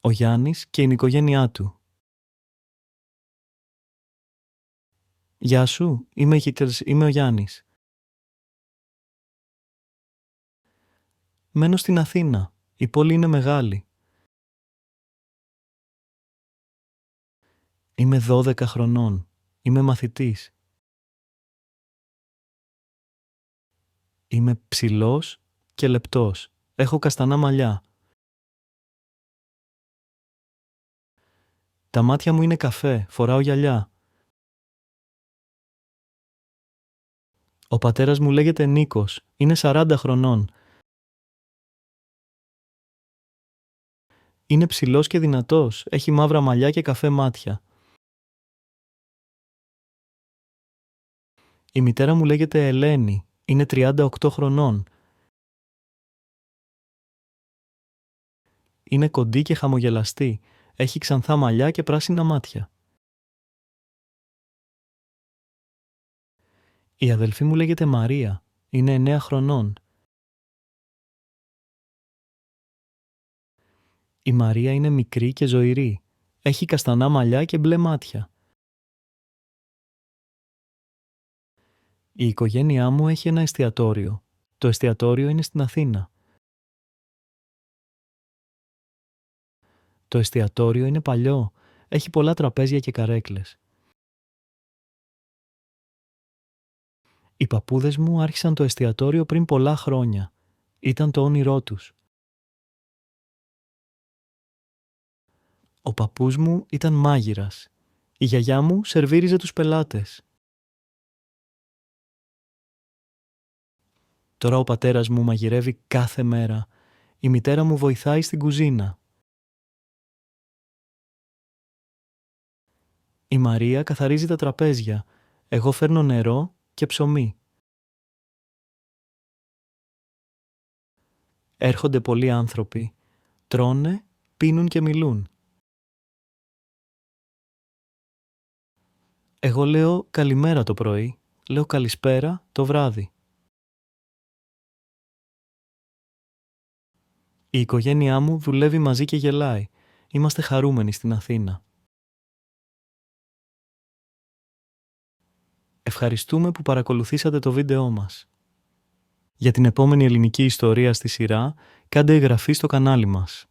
Ο Γιάννης και η οικογένειά του. Γεια σου, είμαι ο Γιάννης. Μένω στην Αθήνα. Η πόλη είναι μεγάλη. Είμαι 12 χρονών. Είμαι μαθητής. Είμαι ψηλός και λεπτός. Έχω καστανά μαλλιά. Τα μάτια μου είναι καφέ. Φοράω γυαλιά. Ο πατέρας μου λέγεται Νίκος. Είναι 40 χρονών. Είναι ψηλός και δυνατός. Έχει μαύρα μαλλιά και καφέ μάτια. Η μητέρα μου λέγεται Ελένη. Είναι 38 χρονών. Είναι κοντή και χαμογελαστή. Έχει ξανθά μαλλιά και πράσινα μάτια. Η αδελφή μου λέγεται Μαρία. Είναι 9 χρονών. Η Μαρία είναι μικρή και ζωηρή. Έχει καστανά μαλλιά και μπλε μάτια. Η οικογένειά μου έχει ένα εστιατόριο. Το εστιατόριο είναι στην Αθήνα. Το εστιατόριο είναι παλιό. Έχει πολλά τραπέζια και καρέκλες. Οι παππούδες μου άρχισαν το εστιατόριο πριν πολλά χρόνια. Ήταν το όνειρό τους. Ο παππούς μου ήταν μάγειρας. Η γιαγιά μου σερβίριζε τους πελάτες. Τώρα ο πατέρας μου μαγειρεύει κάθε μέρα. Η μητέρα μου βοηθάει στην κουζίνα. Η Μαρία καθαρίζει τα τραπέζια. Εγώ φέρνω νερό και ψωμί. Έρχονται πολλοί άνθρωποι. Τρώνε, πίνουν και μιλούν. Εγώ λέω καλημέρα το πρωί. Λέω καλησπέρα το βράδυ. Η οικογένειά μου δουλεύει μαζί και γελάει. Είμαστε χαρούμενοι στην Αθήνα. Ευχαριστούμε που παρακολουθήσατε το βίντεό μας. Για την επόμενη ελληνική ιστορία στη σειρά, κάντε εγγραφή στο κανάλι μας.